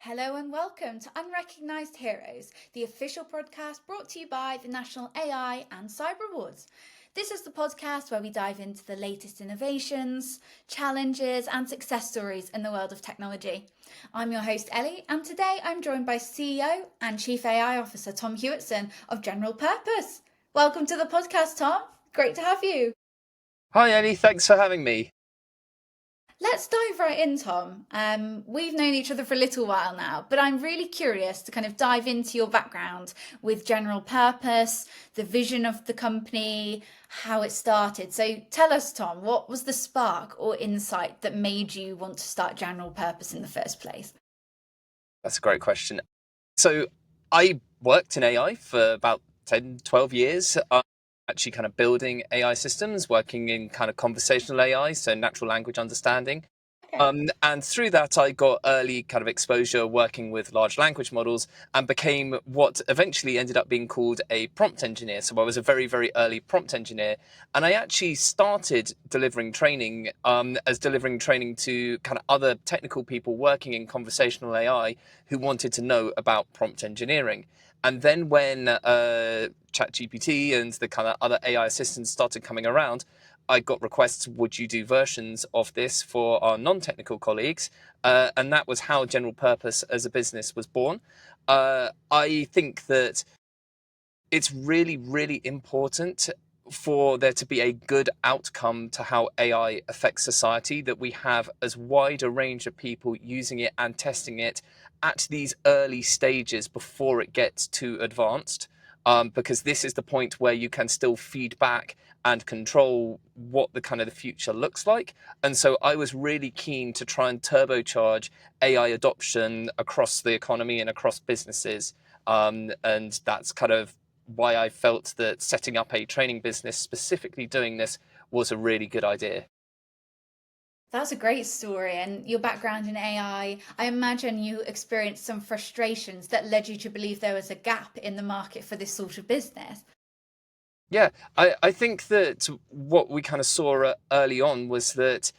Hello and welcome to Unrecognised Heroes, the official podcast brought to you by the National AI and Cyber Awards. This is the podcast where we dive into the latest innovations, challenges, and success stories in the world of technology. I'm your host, Ellie, and today I'm joined by CEO and Chief AI Officer Tom Hewitson of General Purpose. Welcome to the podcast, Tom. Great to have you. Hi, Ellie. Thanks for having me. Let's dive right in, Tom. We've known each other for a little while now, but I'm really curious to kind of dive into your background with General Purpose, the vision of the company, how it started. So tell us, Tom, what was the spark or insight that made you want to start General Purpose in the first place? That's a great question. So I worked in AI for about 10, 12 years, actually kind of building AI systems, working in kind of conversational AI, so natural language understanding. And through that, I got early kind of exposure working with large language models and became what eventually ended up being called a prompt engineer. So I was a very, very early prompt engineer. And I actually started delivering training as delivering training to kind of other technical people working in conversational AI who wanted to know about prompt engineering. And then when ChatGPT and the kind of other AI assistants started coming around, I got requests, would you do versions of this for our non-technical colleagues? And that was how General Purpose as a business was born. I think that it's really, really important for there to be a good outcome to how AI affects society, that we have as wide a range of people using it and testing it at these early stages before it gets too advanced. Because this is the point where you can still feed back and control what the kind of the future looks like. And so I was really keen to try and turbocharge AI adoption across the economy and across businesses. And that's kind of why I felt that setting up a training business specifically doing this was a really good idea. That's a great story. And your background in I imagine you experienced some frustrations that led you to believe there was a gap in the market for this sort of business. Yeah, I think that what we kind of saw early on was that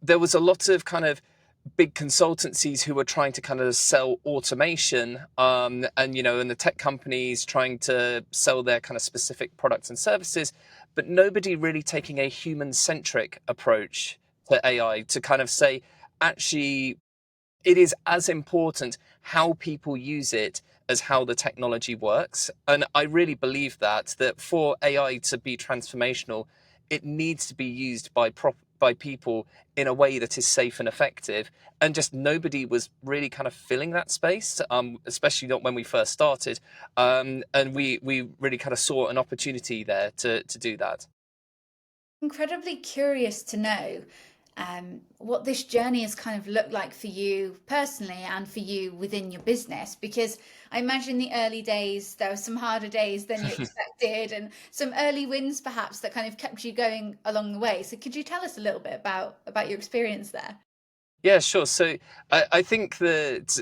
there was a lot of kind of big consultancies who were trying to kind of sell automation, and the tech companies trying to sell their kind of specific products and services, but nobody really taking a human centric approach to AI to kind of say, actually, it is as important how people use it as how the technology works. And I really believe that for AI to be transformational, it needs to be used by people in a way that is safe and effective. And just nobody was really kind of filling that space, especially not when we first started. And we really kind of saw an opportunity there to do that. Incredibly curious to know what this journey has kind of looked like for you personally and for you within your business, because I imagine in the early days there were some harder days than you expected and some early wins perhaps that kind of kept you going along the way. So could you tell us a little bit about your experience there? Yeah, sure. So I think that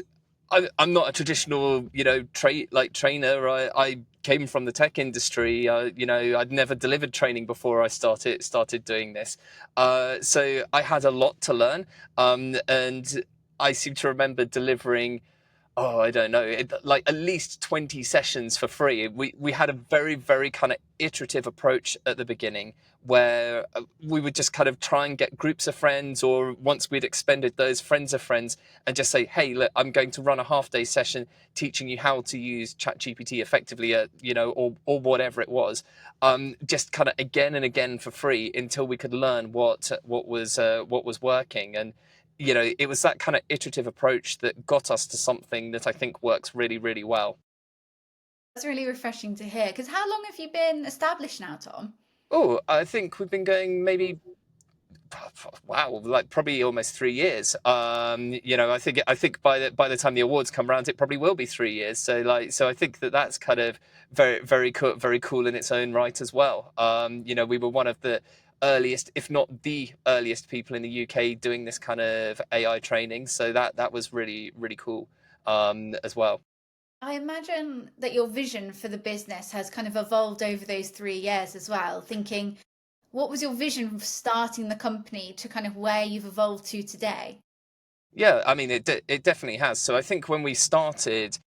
I'm not a traditional, trainer. I came from the tech industry. I'd never delivered training before I started doing this. So I had a lot to learn. And I seem to remember delivering, I don't know, like at least 20 sessions for free. We had a very, very kind of iterative approach at the beginning where we would just kind of try and get groups of friends, or once we'd expended those friends of friends, and just say, hey, look, I'm going to run a half-day session teaching you how to use ChatGPT effectively, or whatever it was, just kind of again and again for free until we could learn what was working. And it was that kind of iterative approach that got us to something that I think works really, really well. That's really refreshing to hear. Because how long have you been established now, Tom? Oh, I think we've been going maybe, wow, like probably almost 3 years. I think by the time the awards come around, it probably will be 3 years. So I think that that's kind of very cool in its own right as well. We were one of the earliest, if not the earliest, people in the UK doing this kind of AI training. So that was really, really cool, as well. I imagine that your vision for the business has kind of evolved over those 3 years as well. Thinking, what was your vision for starting the company to kind of where you've evolved to today? Yeah, I mean, it definitely has. So I think when we started,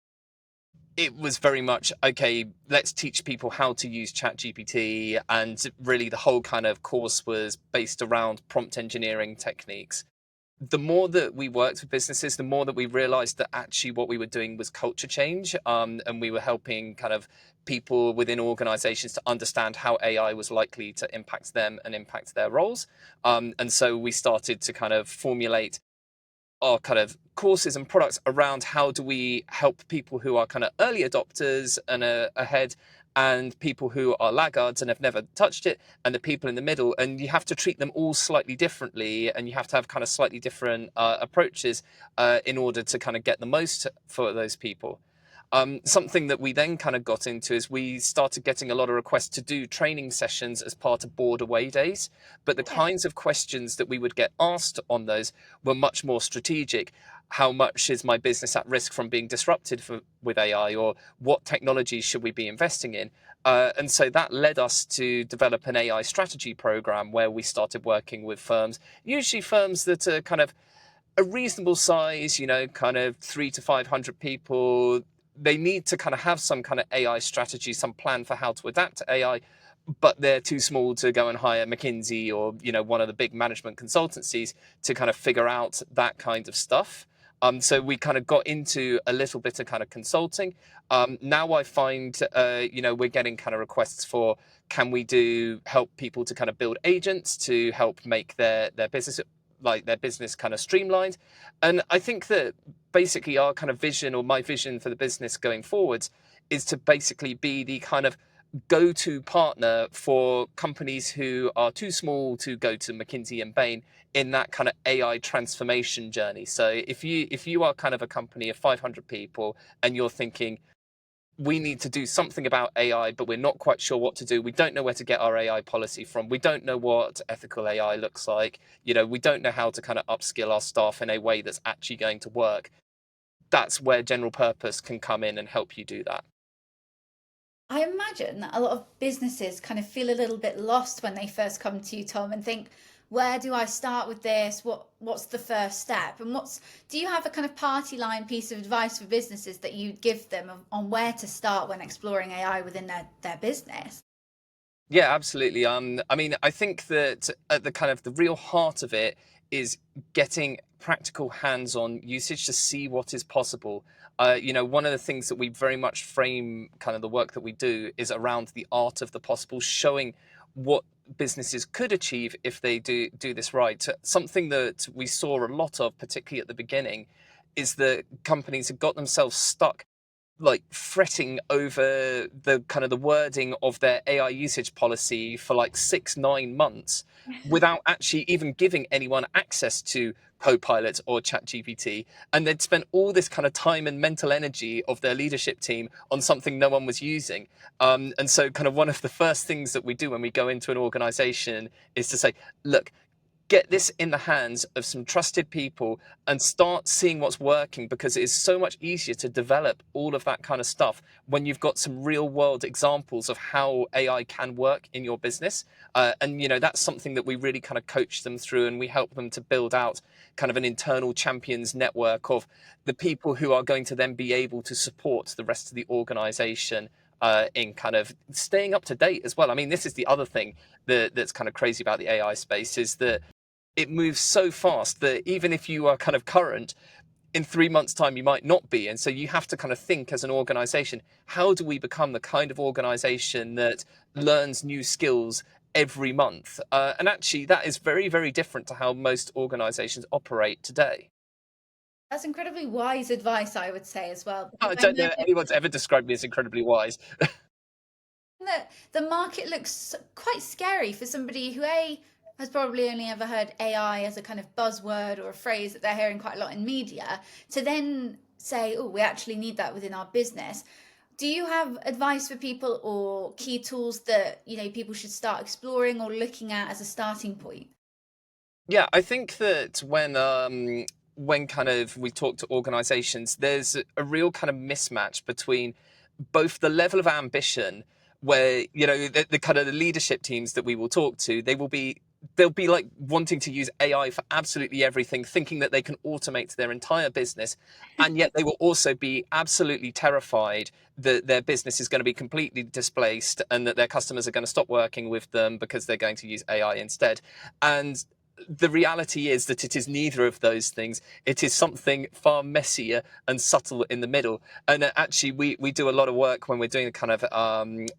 it was very much okay. Let's teach people how to use ChatGPT, and really the whole kind of course was based around prompt engineering techniques. The more that we worked with businesses, the more that we realized that actually what we were doing was culture change, and we were helping kind of people within organizations to understand how AI was likely to impact them and impact their roles. And so we started to kind of formulate our kind of courses and products around how do we help people who are kind of early adopters and ahead, and people who are laggards and have never touched it, and the people in the middle, and you have to treat them all slightly differently, and you have to have kind of slightly different approaches in order to kind of get the most for those people. Something that we then kind of got into is we started getting a lot of requests to do training sessions as part of board away days. But the Okay. kinds of questions that we would get asked on those were much more strategic. How much is my business at risk from being disrupted with AI, or what technologies should we be investing in? And so that led us to develop an AI strategy program where we started working with firms, usually firms that are kind of a reasonable size, kind of 3 to 500 people. They need to kind of have some kind of AI strategy, some plan for how to adapt to AI, but they're too small to go and hire McKinsey or, one of the big management consultancies to kind of figure out that kind of stuff. So we kind of got into a little bit of kind of consulting. Now I find, we're getting kind of requests for, can we do help people to kind of build agents to help make their business, like their business kind of streamlined. And I think that basically our kind of vision, or my vision for the business going forwards, is to basically be the kind of go-to partner for companies who are too small to go to McKinsey and Bain in that kind of AI transformation journey. So if you are kind of a company of 500 people and you're thinking, we need to do something about AI, but we're not quite sure what to do. We don't know where to get our AI policy from. We don't know what ethical AI looks like. We don't know how to kind of upskill our staff in a way that's actually going to work. That's where general purpose can come in and help you do that. I imagine that a lot of businesses kind of feel a little bit lost when they first come to you, Tom, and think, where do I start with this? What's the first step? And do you have a kind of party line piece of advice for businesses that you'd give them on where to start when exploring AI within their business? Yeah, absolutely. I mean, I think that at the kind of the real heart of it is getting practical hands-on usage to see what is possible. One of the things that we very much frame kind of the work that we do is around the art of the possible, showing what businesses could achieve if they do this right. Something that we saw a lot of, particularly at the beginning, is that companies have got themselves stuck, like fretting over the kind of the wording of their AI usage policy for like 6, 9 months without actually even giving anyone access to Copilot or ChatGPT. And they'd spent all this kind of time and mental energy of their leadership team on something no one was using. And so kind of one of the first things that we do when we go into an organization is to say, look, get this in the hands of some trusted people and start seeing what's working, because it is so much easier to develop all of that kind of stuff when you've got some real world examples of how AI can work in your business. And that's something that we really kind of coach them through, and we help them to build out kind of an internal champions network of the people who are going to then be able to support the rest of the organization in kind of staying up to date as well. I mean, this is the other thing that's kind of crazy about the AI space, is that it moves so fast that even if you are kind of current, in 3 months' time you might not be. And so you have to kind of think as an organization, how do we become the kind of organization that learns new skills every month? And actually that is very, very different to how most organizations operate today. That's incredibly wise advice, I would say, as well, because I I don't know imagine anyone's ever described me as incredibly wise. that the market looks quite scary for somebody who has probably only ever heard AI as a kind of buzzword or a phrase that they're hearing quite a lot in media, to then say, oh, we actually need that within our business. Do you have advice for people or key tools that people should start exploring or looking at as a starting point? Yeah, I think that when kind of we talk to organizations, there's a real kind of mismatch between both the level of ambition, where the kind of the leadership teams that we will talk to, they will be they'll be like wanting to use AI for absolutely everything, thinking that they can automate their entire business. And yet they will also be absolutely terrified that their business is going to be completely displaced and that their customers are going to stop working with them because they're going to use AI instead. And the reality is that it is neither of those things. It is something far messier and subtle in the middle. And actually, we do a lot of work when we're doing the kind of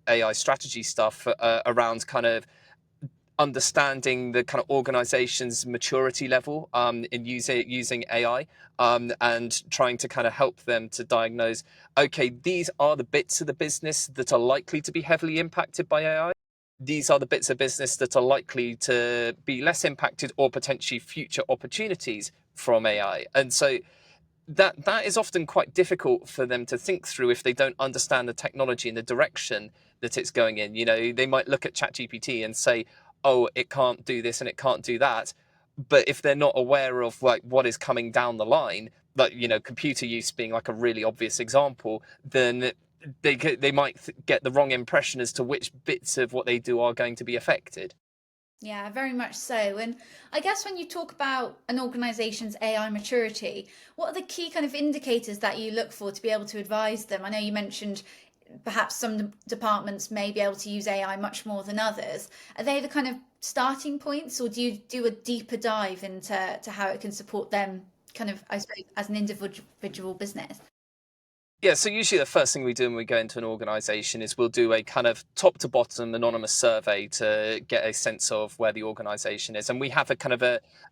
AI strategy stuff around kind of understanding the kind of organization's maturity level in using AI, and trying to kind of help them to diagnose, okay, these are the bits of the business that are likely to be heavily impacted by AI. These are the bits of business that are likely to be less impacted or potentially future opportunities from AI. And so that is often quite difficult for them to think through if they don't understand the technology and the direction that it's going in. You know, they might look at ChatGPT and say, "Oh, it can't do this and it can't do that," but if they're not aware of like what is coming down the line, like computer use being like a really obvious example, then they might get the wrong impression as to which bits of what they do are going to be affected. Yeah, very much so. And I guess when you talk about an organization's AI maturity, what are the key kind of indicators that you look for to be able to advise them? I know you mentioned perhaps some departments may be able to use AI much more than others. Are they the kind of starting points, or do you do a deeper dive into how it can support them, kind of, I suppose, as an individual business? Yeah, so usually the first thing we do when we go into an organization is we'll do a kind of top to bottom anonymous survey to get a sense of where the organization is. And we have a kind of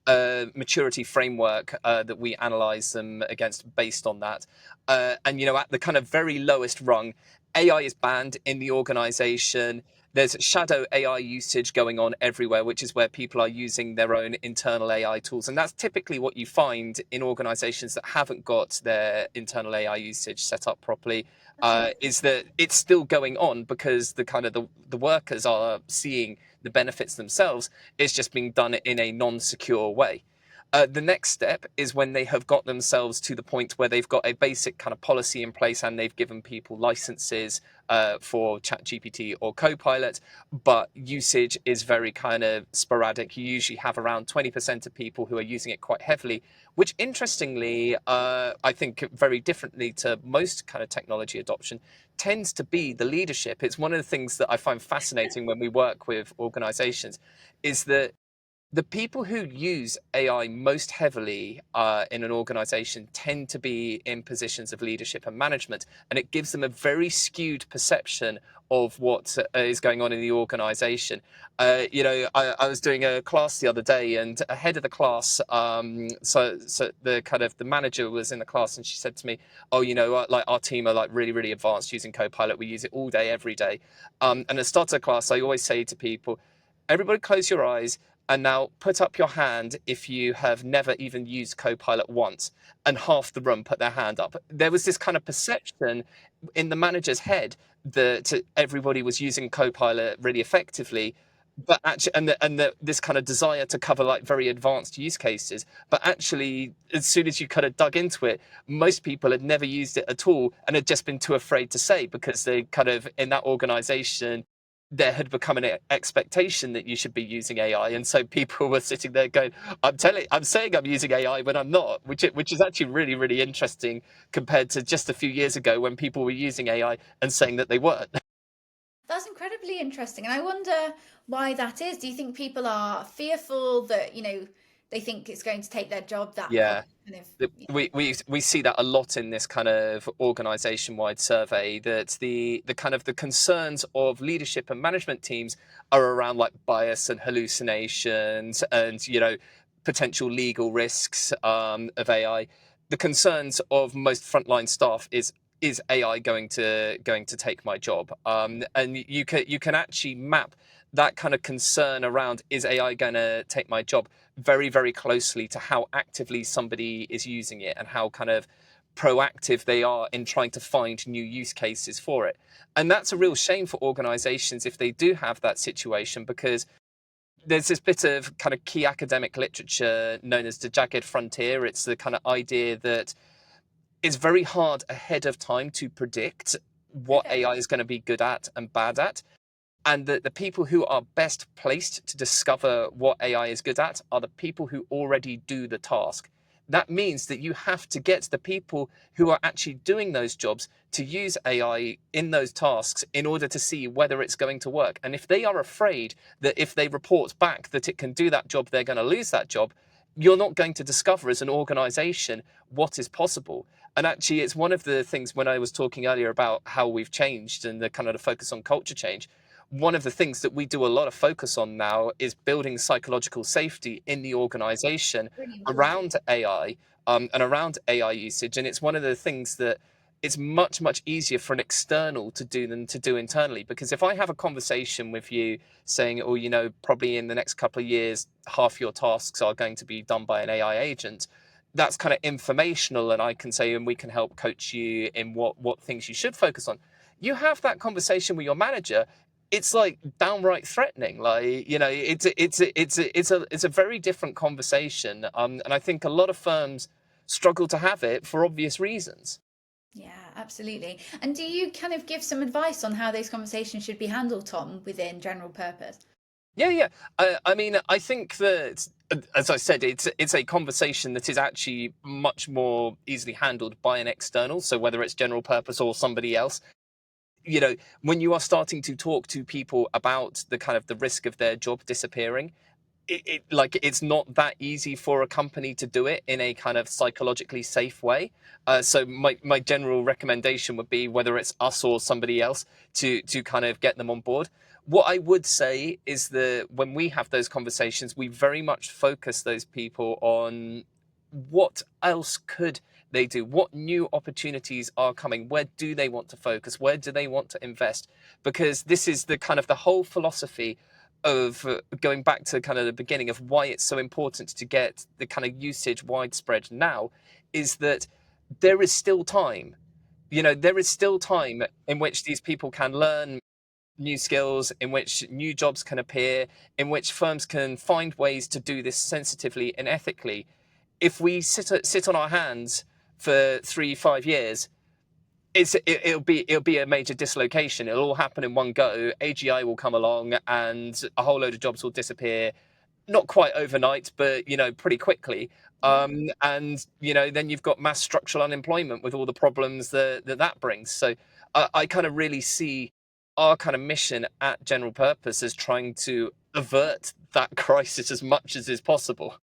a maturity framework that we analyze them against based on that. And, at the kind of very lowest rung, AI is banned in the organization. There's shadow AI usage going on everywhere, which is where people are using their own internal AI tools. And that's typically what you find in organizations that haven't got their internal AI usage set up properly, Okay. is that it's still going on because the kind of the workers are seeing the benefits themselves. It's just being done in a non-secure way. The next step is when they have got themselves to the point where they've got a basic kind of policy in place and they've given people licenses for ChatGPT or Copilot, but usage is very kind of sporadic. You usually have around 20% of people who are using it quite heavily, which interestingly, I think very differently to most kind of technology adoption, tends to be the leadership. It's one of the things that I find fascinating when we work with organizations is that the people who use AI most heavily in an organization tend to be in positions of leadership and management, and it gives them a very skewed perception of what is going on in the organization. I was doing a class the other day, and ahead of the class, so the kind of the manager was in the class, and she said to me, "Oh, like our team are like really, really advanced using Copilot. We use it all day, every day." And at the start of the class, I always say to people, "Everybody, close your eyes." And now put up your hand if you have never even used Copilot once. And half the room put their hand up. There was this kind of perception in the manager's head that everybody was using Copilot really effectively, but actually, this kind of desire to cover like very advanced use cases. But actually, as soon as you kind of dug into it, most people had never used it at all and had just been too afraid to say because they kind of in that organization there had become an expectation that you should be using AI, and so people were sitting there going, I'm saying I'm using AI when I'm not," which is actually really, really interesting compared to just a few years ago when people were using AI and saying that they weren't. That's incredibly interesting. And I wonder why that is. Do you think people are fearful that, they think it's going to take their job, that whole Yeah. kind of, We see that a lot in this kind of organization-wide survey, that the kind of the concerns of leadership and management teams are around like bias and hallucinations and potential legal risks of AI. The concerns of most frontline staff is AI going to take my job? And you can actually map that kind of concern around, is AI going to take my job, very, very closely to how actively somebody is using it and how kind of proactive they are in trying to find new use cases for it. And that's a real shame for organizations if they do have that situation, because there's this bit of kind of key academic literature known as the jagged frontier. It's the kind of idea that it's very hard ahead of time to predict what okay. AI is going to be good at and bad at. And the people who are best placed to discover what AI is good at are the people who already do the task. That means that you have to get the people who are actually doing those jobs to use AI in those tasks in order to see whether it's going to work. And if they are afraid that if they report back that it can do that job, they're going to lose that job, you're not going to discover as an organization what is possible. And actually, it's one of the things when I was talking earlier about how we've changed and the kind of the focus on culture change. One of the things that we do a lot of focus on now is building psychological safety in the organization Really important. around AI, and around AI usage. And it's one of the things that it's much, much easier for an external to do than to do internally. Because if I have a conversation with you saying, oh, probably in the next couple of years, half your tasks are going to be done by an AI agent, that's kind of informational. And I can say, and we can help coach you in what things you should focus on. You have that conversation with your manager, it's like downright threatening. Like, it's a very different conversation. And I think a lot of firms struggle to have it for obvious reasons. Yeah, absolutely. And do you kind of give some advice on how those conversations should be handled, Tom, within general purpose? Yeah, yeah. I mean, I think that, as I said, it's a conversation that is actually much more easily handled by an external. So whether it's general purpose or somebody else, when you are starting to talk to people about the kind of the risk of their job disappearing, it's not that easy for a company to do it in a kind of psychologically safe way. So my general recommendation would be, whether it's us or somebody else, to kind of get them on board. What I would say is that when we have those conversations, we very much focus those people on what else could they do, what new opportunities are coming, where do they want to focus, where do they want to invest, because this is the kind of the whole philosophy of going back to kind of the beginning of why it's so important to get the kind of usage widespread now, is that there is still time. There is still time in which these people can learn new skills, in which new jobs can appear, in which firms can find ways to do this sensitively and ethically. If we sit on our hands for 3-5 years, it'll be a major dislocation. It'll all happen in one go. AGI will come along, and a whole load of jobs will disappear. Not quite overnight, but pretty quickly. Yeah. And then you've got mass structural unemployment with all the problems that brings. So I kind of really see our kind of mission at General Purpose as trying to avert that crisis as much as is possible.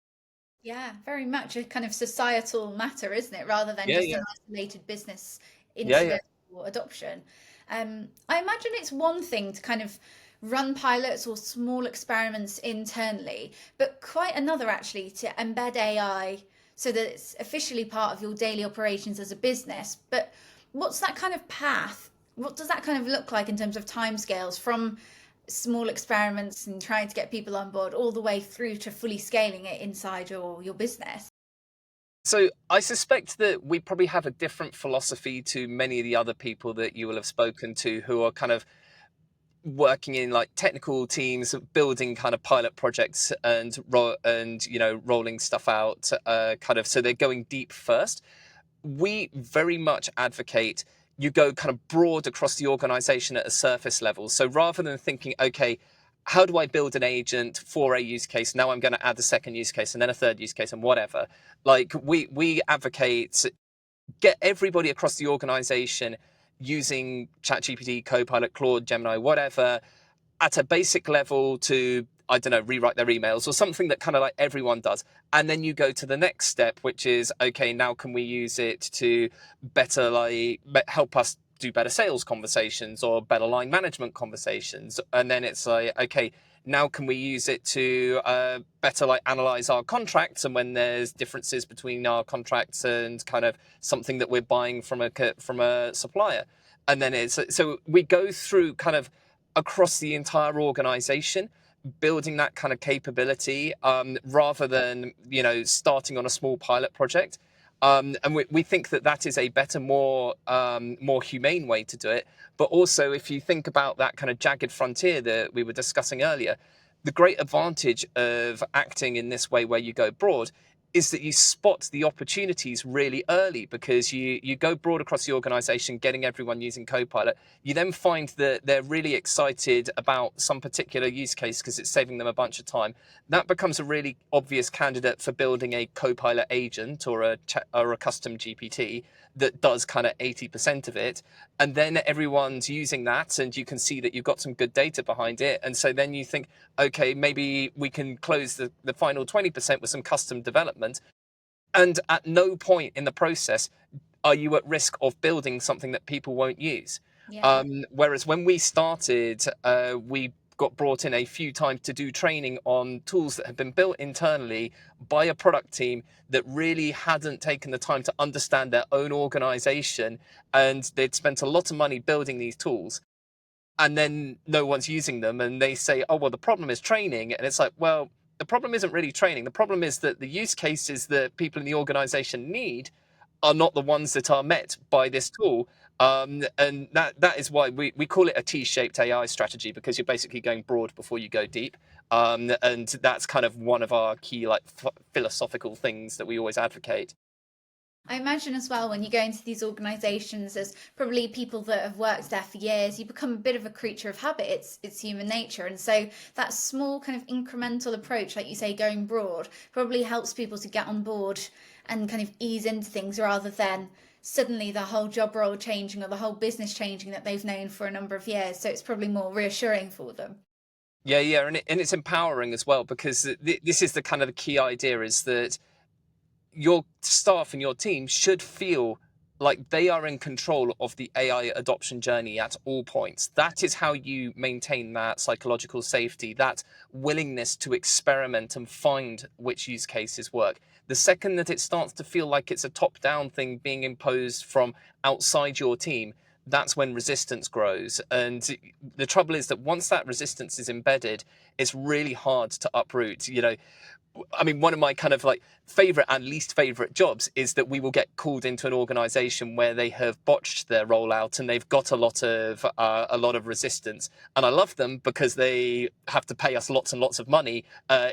Yeah, very much a kind of societal matter, isn't it? Rather than Yeah, just yeah, an isolated business yeah, yeah. incident or adoption. I imagine it's one thing to kind of run pilots or small experiments internally, but quite another actually to embed AI so that it's officially part of your daily operations as a business. But what's that kind of path? What does that kind of look like in terms of timescales from small experiments and trying to get people on board all the way through to fully scaling it inside your business? So I suspect that we probably have a different philosophy to many of the other people that you will have spoken to, who are kind of working in like technical teams, building kind of pilot projects and rolling stuff out. Kind of, so they're going deep first. We very much advocate you go kind of broad across the organization at a surface level. So rather than thinking, okay, how do I build an agent for a use case? Now I'm going to add a second use case and then a third use case and whatever. Like we advocate get everybody across the organization using ChatGPT, Copilot, Claude, Gemini, whatever, at a basic level to, I don't know, rewrite their emails or something that kind of like everyone does. And then you go to the next step, which is, okay, now can we use it to better help us do better sales conversations or better line management conversations? And then it's like, okay, now can we use it to better analyze our contracts, and when there's differences between our contracts and kind of something that we're buying from a supplier. And then it's, so we go through kind of across the entire organization, building that kind of capability, rather than starting on a small pilot project. And we think that is a better, more humane way to do it. But also, if you think about that kind of jagged frontier that we were discussing earlier, the great advantage of acting in this way, where you go broad, is that you spot the opportunities really early, because you go broad across the organization, getting everyone using Copilot. You then find that they're really excited about some particular use case because it's saving them a bunch of time. That becomes a really obvious candidate for building a Copilot agent or a custom GPT that does kind of 80% of it. And then everyone's using that, and you can see that you've got some good data behind it. And so then you think, okay, maybe we can close the final 20% with some custom development. And at no point in the process are you at risk of building something that people won't use. Yeah. Whereas when we started, we got brought in a few times to do training on tools that had been built internally by a product team that really hadn't taken the time to understand their own organization, and they'd spent a lot of money building these tools, and then no one's using them, and they say, oh well, the problem is training. And it's like, well, the problem isn't really training. The problem is that the use cases that people in the organization need are not the ones that are met by this tool. And that is why we call it a T-shaped AI strategy, because you're basically going broad before you go deep. And that's kind of one of our key like philosophical things that we always advocate. I imagine as well, when you go into these organisations, as probably people that have worked there for years, you become a bit of a creature of habit. It's human nature, and so that small kind of incremental approach, like you say, going broad, probably helps people to get on board and kind of ease into things, rather than suddenly the whole job role changing or the whole business changing that they've known for a number of years. So it's probably more reassuring for them. Yeah, and it's empowering as well, because this is the kind of the key idea, is that your staff and your team should feel like they are in control of the AI adoption journey at all points. That is how you maintain that psychological safety, that willingness to experiment and find which use cases work. The second that it starts to feel like it's a top down thing being imposed from outside your team, that's when resistance grows. And the trouble is that once that resistance is embedded, it's really hard to uproot. I mean, one of my kind of like favorite and least favorite jobs is that we will get called into an organization where they have botched their rollout and they've got a lot of resistance. And I love them because they have to pay us lots and lots of money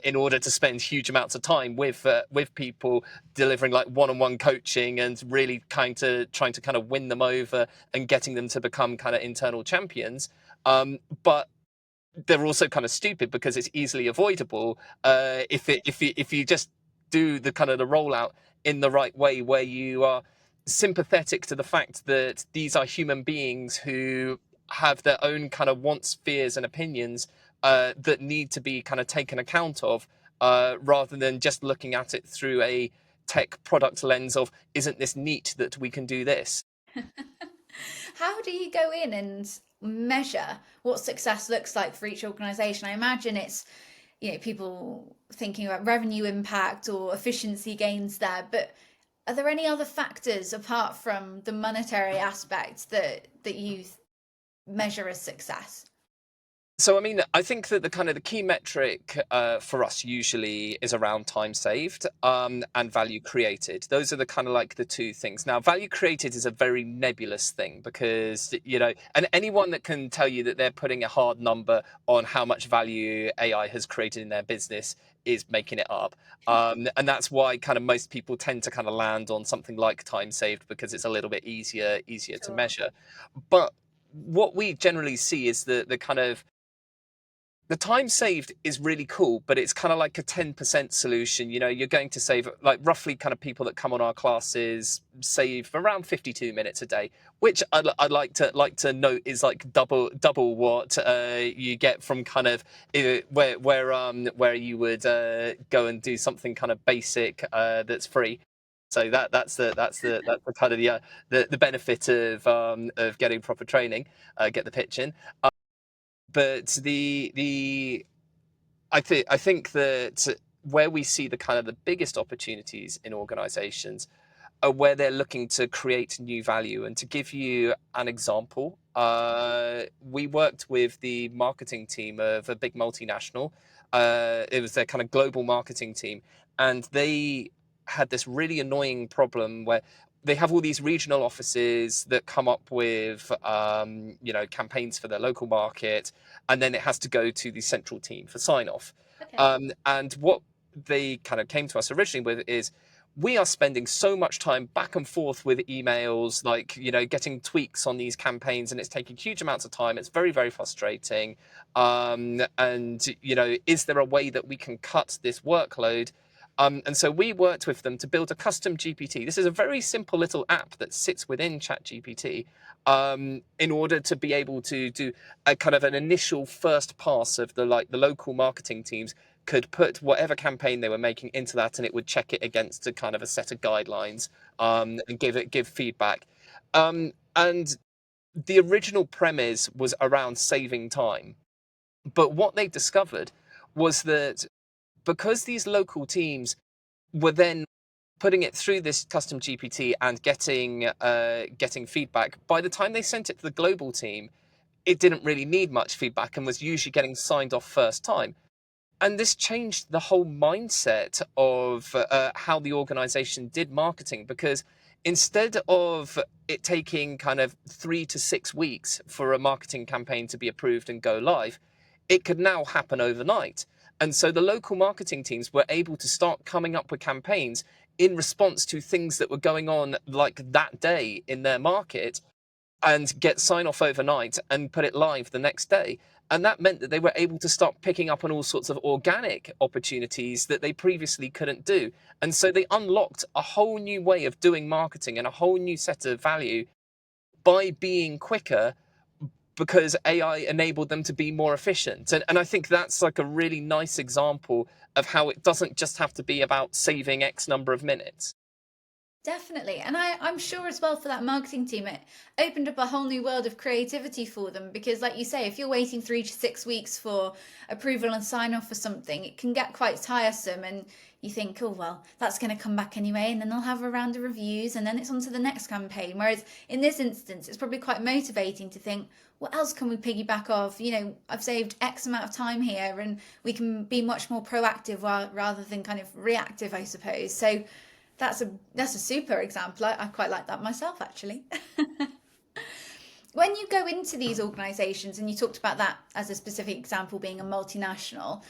in order to spend huge amounts of time with people, delivering like one-on-one coaching and really trying to kind of win them over and getting them to become kind of internal champions. But they're also kind of stupid because it's easily avoidable if you just do the kind of the rollout in the right way, where you are sympathetic to the fact that these are human beings who have their own kind of wants, fears, and opinions that need to be kind of taken account of, rather than just looking at it through a tech product lens of, isn't this neat that we can do this? How do you go in and measure what success looks like for each organization? I imagine it's, people thinking about revenue impact or efficiency gains there, but are there any other factors apart from the monetary aspect that you measure as success? So, I mean, I think that the kind of the key metric for us usually is around time saved and value created. Those are the kind of like the two things. Now, value created is a very nebulous thing, because, and anyone that can tell you that they're putting a hard number on how much value AI has created in their business is making it up. And that's why kind of most people tend to kind of land on something like time saved, because it's a little bit easier to Sure. measure. But what we generally see is the kind of the time saved is really cool, but it's kind of like a 10% solution. You're going to save, like, roughly, kind of people that come on our classes save around 52 minutes a day, which I'd like to note is like double what you get from kind of where you would go and do something kind of basic that's free. So that's the kind of the benefit of getting proper training, get the pitch in. But I think that where we see the kind of the biggest opportunities in organizations are where they're looking to create new value. And to give you an example, we worked with the marketing team of a big multinational. It was their kind of global marketing team, and they had this really annoying problem where they have all these regional offices that come up with campaigns for their local market, and then it has to go to the central team for sign off. Okay. And what they kind of came to us originally with is, we are spending so much time back and forth with emails, like, getting tweaks on these campaigns, and it's taking huge amounts of time. It's very, very frustrating. And, is there a way that we can cut this workload? And so we worked with them to build a custom GPT. This is a very simple little app that sits within ChatGPT, in order to be able to do a kind of an initial first pass of the local marketing teams could put whatever campaign they were making into that, and it would check it against a kind of a set of guidelines, and give feedback. And the original premise was around saving time, but what they discovered was that because these local teams were then putting it through this custom GPT and getting feedback, by the time they sent it to the global team, it didn't really need much feedback and was usually getting signed off first time. And this changed the whole mindset of how the organization did marketing, because instead of it taking kind of 3 to 6 weeks for a marketing campaign to be approved and go live, it could now happen overnight. And so the local marketing teams were able to start coming up with campaigns in response to things that were going on like that day in their market, and get sign off overnight and put it live the next day. And that meant that they were able to start picking up on all sorts of organic opportunities that they previously couldn't do. And so they unlocked a whole new way of doing marketing and a whole new set of value by being quicker, because AI enabled them to be more efficient. And I think that's like a really nice example of how it doesn't just have to be about saving X number of minutes. Definitely. And I'm sure as well for that marketing team, it opened up a whole new world of creativity for them. Because, like you say, if you're waiting 3 to 6 weeks for approval and sign off for something, it can get quite tiresome. And you think, oh, well, that's going to come back anyway. And then they'll have a round of reviews and then it's on to the next campaign. Whereas in this instance, it's probably quite motivating to think, what else can we piggyback off? I've saved X amount of time here and we can be much more proactive rather than kind of reactive, I suppose. So, that's a super example. I quite like that myself, actually. When you go into these organisations, and you talked about that as a specific example being a multinational,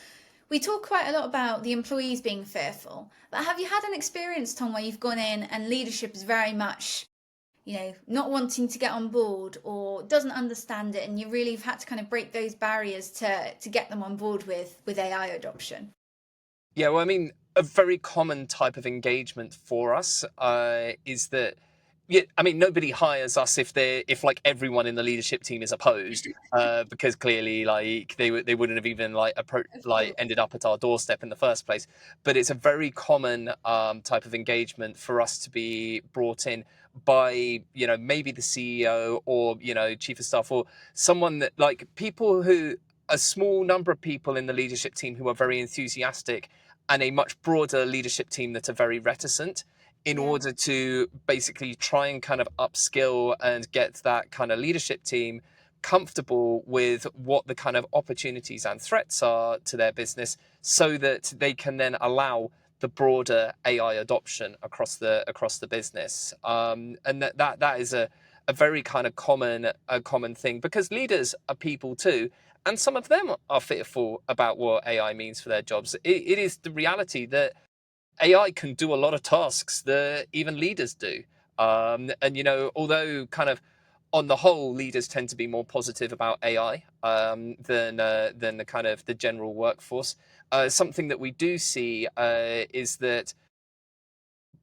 we talk quite a lot about the employees being fearful. But have you had an experience, Tom, where you've gone in and leadership is very much, not wanting to get on board or doesn't understand it, and you really have had to kind of break those barriers to get them on board with AI adoption? Yeah, well, I mean, a very common type of engagement for us is that, yeah, I mean, nobody hires us if like everyone in the leadership team is opposed, because clearly, like, they wouldn't have even Of course. ended up at our doorstep in the first place. But it's a very common type of engagement for us to be brought in by, maybe the CEO or, chief of staff, or someone that, like, people who, a small number of people in the leadership team who are very enthusiastic, and a much broader leadership team that are very reticent, in Yeah. order to basically try and kind of upskill and get that kind of leadership team comfortable with what the kind of opportunities and threats are to their business, so that they can then allow the broader AI adoption across the business. And that is a very kind of common thing, because leaders are people too, and some of them are fearful about what AI means for their jobs. It is the reality that AI can do a lot of tasks that even leaders do. And although kind of on the whole, leaders tend to be more positive about AI than the kind of the general workforce. Something that we do see is that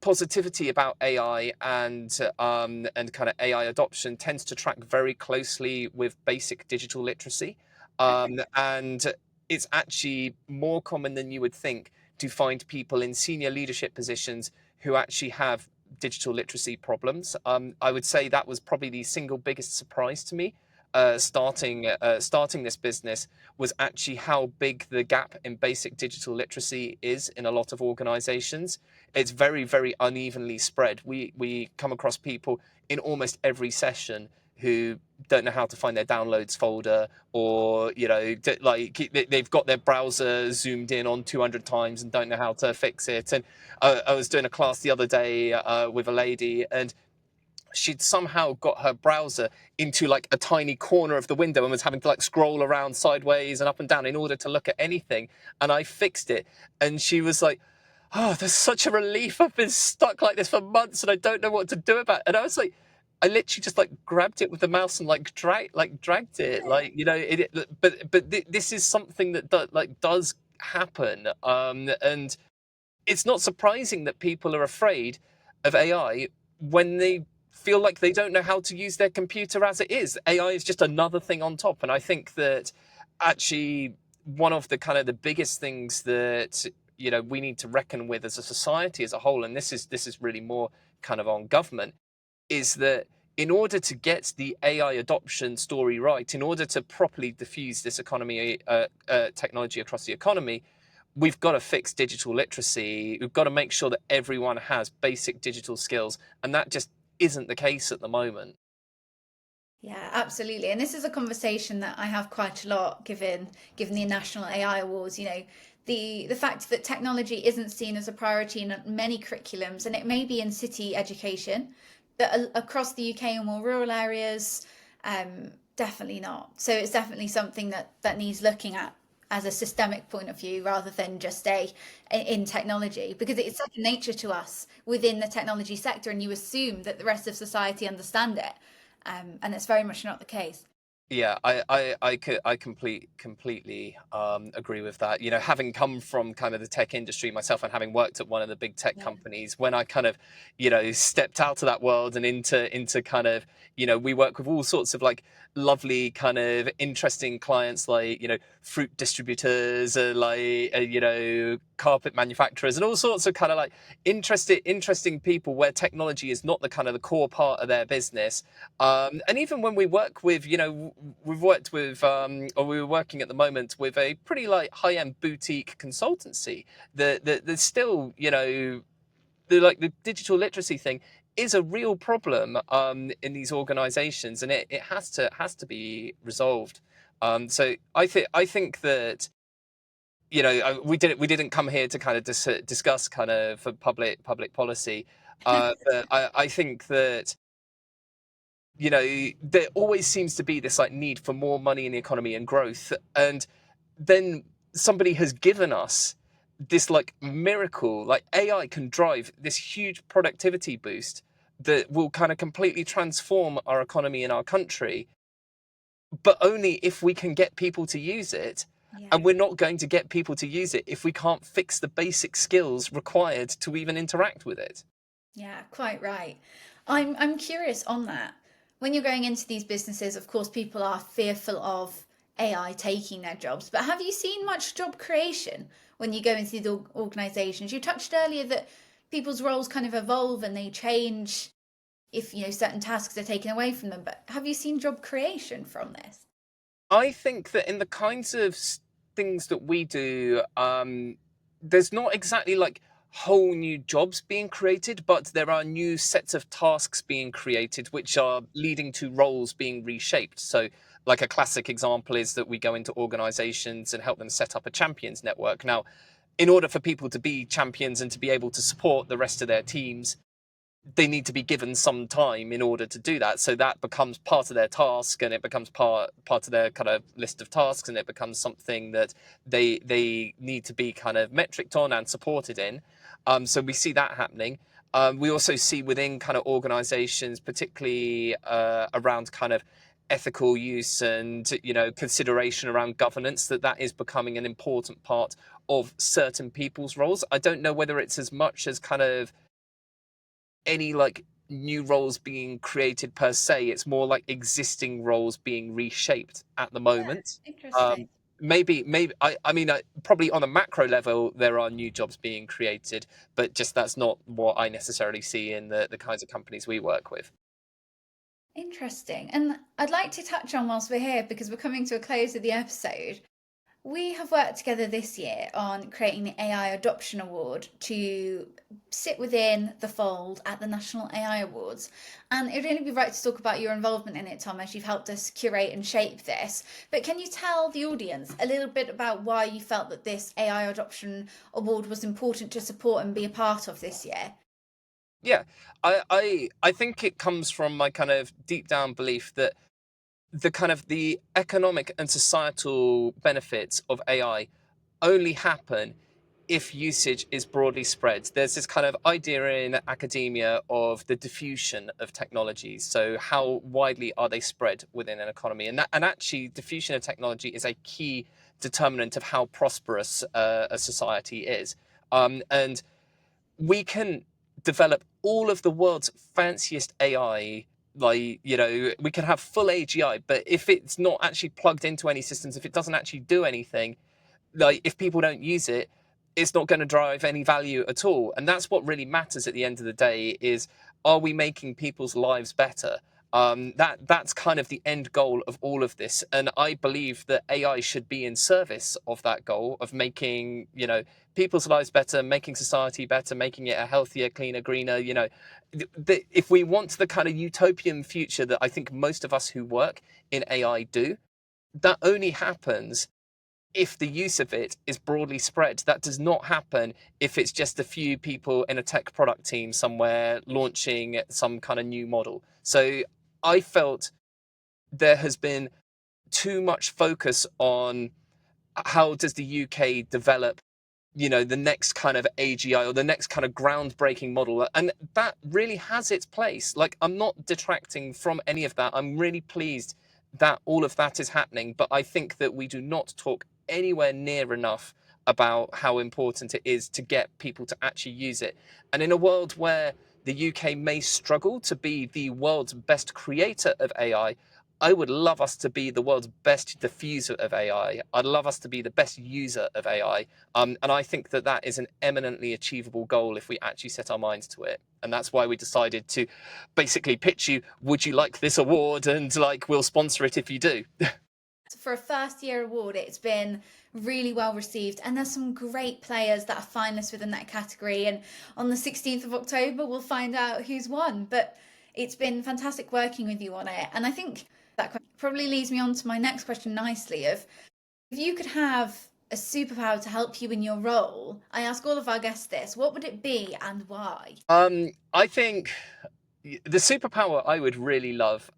positivity about AI and kind of AI adoption tends to track very closely with basic digital literacy, Okay. and it's actually more common than you would think to find people in senior leadership positions who actually have digital literacy problems. I would say that was probably the single biggest surprise to me. Starting this business was actually how big the gap in basic digital literacy is in a lot of organizations. It's very, very unevenly spread. We come across people in almost every session who don't know how to find their downloads folder, or like they've got their browser zoomed in on 200 times and don't know how to fix it. And I was doing a class the other day with a lady, and she'd somehow got her browser into like a tiny corner of the window and was having to like scroll around sideways and up and down in order to look at anything. And I fixed it. And she was like, "Oh, there's such a relief. I've been stuck like this for months and I don't know what to do about it." And I was like, I literally just like grabbed it with the mouse and like dragged it, like, you know, this is something that does happen. And it's not surprising that people are afraid of AI when they feel like they don't know how to use their computer as it is. AI is just another thing on top. And I think that actually one of the kind of the biggest things that, you know, we need to reckon with as a society as a whole, and this is really more kind of on government, is that in order to get the AI adoption story right, in order to properly diffuse this economy, technology across the economy, we've got to fix digital literacy. We've got to make sure that everyone has basic digital skills, and that just isn't the case at the moment. Yeah, absolutely. And this is a conversation that I have quite a lot given the National AI Awards, you know, the fact that technology isn't seen as a priority in many curriculums, and it may be in city education, but across the UK and more rural areas, definitely not. So it's definitely something that needs looking at as a systemic point of view rather than just in technology, because it's second nature to us within the technology sector, and you assume that the rest of society understand it, and it's very much not the case. Yeah, I completely agree with that. You know, having come from kind of the tech industry myself and having worked at one of the big tech Yeah. companies, when I kind of, you know, stepped out of that world and into kind of, you know, we work with all sorts of like lovely kind of interesting clients, like, you know, fruit distributors, you know, carpet manufacturers, and all sorts of kind of like interesting people where technology is not the kind of the core part of their business. And even when we work with, you know, we've worked with, or we were working at the moment with a pretty like high-end boutique consultancy that there's still, you know, the digital literacy thing is a real problem in these organizations, and it has to be resolved. So I think that, you know, we didn't come here to kind of discuss kind of public policy, but I think that, you know, there always seems to be this like need for more money in the economy and growth, and then somebody has given us this like miracle, like AI can drive this huge productivity boost that will kind of completely transform our economy in our country, but only if we can get people to use it. Yeah. And we're not going to get people to use it if we can't fix the basic skills required to even interact with it. Yeah, quite right. I'm curious on that. When you're going into these businesses, of course, people are fearful of AI taking their jobs, but have you seen much job creation when you go into these organizations? You touched earlier that people's roles kind of evolve and they change if, you know, certain tasks are taken away from them, but have you seen job creation from this? I think that in the kinds of things that we do, there's not exactly like whole new jobs being created, but there are new sets of tasks being created, which are leading to roles being reshaped. So, like a classic example is that we go into organizations and help them set up a champions network. Now, in order for people to be champions and to be able to support the rest of their teams, they need to be given some time in order to do that. So that becomes part of their task, and it becomes part of their kind of list of tasks, and it becomes something that they need to be kind of metriced on and supported in. So we see that happening. We also see within kind of organizations, particularly around kind of ethical use and, you know, consideration around governance, that is becoming an important part of certain people's roles. I don't know whether it's as much as kind of any like new roles being created per se. It's more like existing roles being reshaped at the Yeah, moment. interesting. Maybe I mean, probably on a macro level there are new jobs being created, but just that's not what I necessarily see in the kinds of companies we work with. Interesting. And I'd like to touch on, whilst we're here, because we're coming to a close of the episode, we have worked together this year on creating the AI Adoption Award to sit within the fold at the National AI Awards. And it'd really be right to talk about your involvement in it, Tom, as you've helped us curate and shape this. But can you tell the audience a little bit about why you felt that this AI Adoption Award was important to support and be a part of this year? Yeah, I think it comes from my kind of deep down belief that the economic and societal benefits of AI only happen if usage is broadly spread. There's this kind of idea in academia of the diffusion of technologies. So how widely are they spread within an economy? And actually, diffusion of technology is a key determinant of how prosperous a society is. And we can develop all of the world's fanciest AI. Like, we can have full AGI, but if it's not actually plugged into any systems, if it doesn't actually do anything, like if people don't use it, it's not going to drive any value at all. And that's what really matters at the end of the day is, are we making people's lives better? That's kind of the end goal of all of this. And I believe that AI should be in service of that goal of making, people's lives better, making society better, making it a healthier, cleaner, greener, if we want the kind of utopian future that I think most of us who work in AI do, that only happens if the use of it is broadly spread. That does not happen if it's just a few people in a tech product team somewhere launching some kind of new model. So I felt there has been too much focus on how does the UK develop, the next kind of AGI or the next kind of groundbreaking model. And that really has its place. Like, I'm not detracting from any of that. I'm really pleased that all of that is happening. But I think that we do not talk anywhere near enough about how important it is to get people to actually use it. And in a world where the UK may struggle to be the world's best creator of AI, I would love us to be the world's best diffuser of AI. I'd love us to be the best user of AI. And I think that that is an eminently achievable goal if we actually set our minds to it. And that's why we decided to basically pitch you, would you like this award? And like, we'll sponsor it if you do. For a first year award, it's been really well received, and there's some great players that are finalists within that category. And on the 16th of October, we'll find out who's won. But it's been fantastic working with you on it. And I think that probably leads me on to my next question nicely of, if you could have a superpower to help you in your role, I ask all of our guests this, what would it be and why? I think the superpower I would really love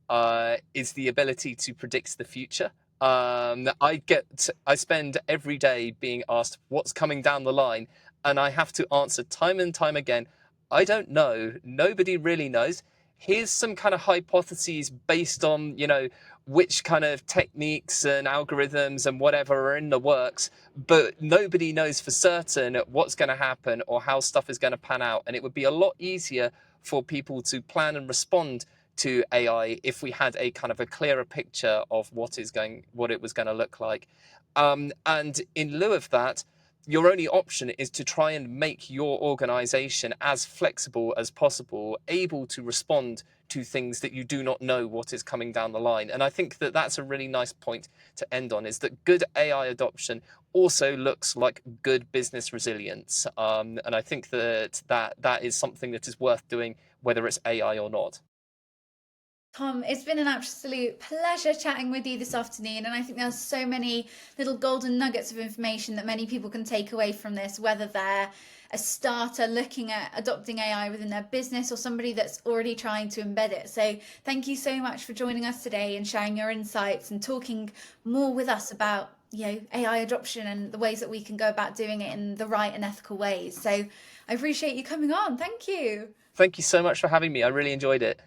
is the ability to predict the future. I spend every day being asked what's coming down the line, and I have to answer time and time again, I don't know. Nobody really knows. Here's some kind of hypotheses based on, which kind of techniques and algorithms and whatever are in the works, but nobody knows for certain what's going to happen or how stuff is going to pan out. And it would be a lot easier for people to plan and respond to AI if we had a kind of a clearer picture of what it was going to look like. And in lieu of that, your only option is to try and make your organization as flexible as possible, able to respond to things that you do not know what is coming down the line. And I think that that's a really nice point to end on, is that good AI adoption also looks like good business resilience. And I think that is something that is worth doing, whether it's AI or not. Tom, it's been an absolute pleasure chatting with you this afternoon, and I think there's so many little golden nuggets of information that many people can take away from this, whether they're a starter looking at adopting AI within their business or somebody that's already trying to embed it. So thank you so much for joining us today and sharing your insights and talking more with us about, AI adoption and the ways that we can go about doing it in the right and ethical ways. So I appreciate you coming on. Thank you. Thank you so much for having me. I really enjoyed it.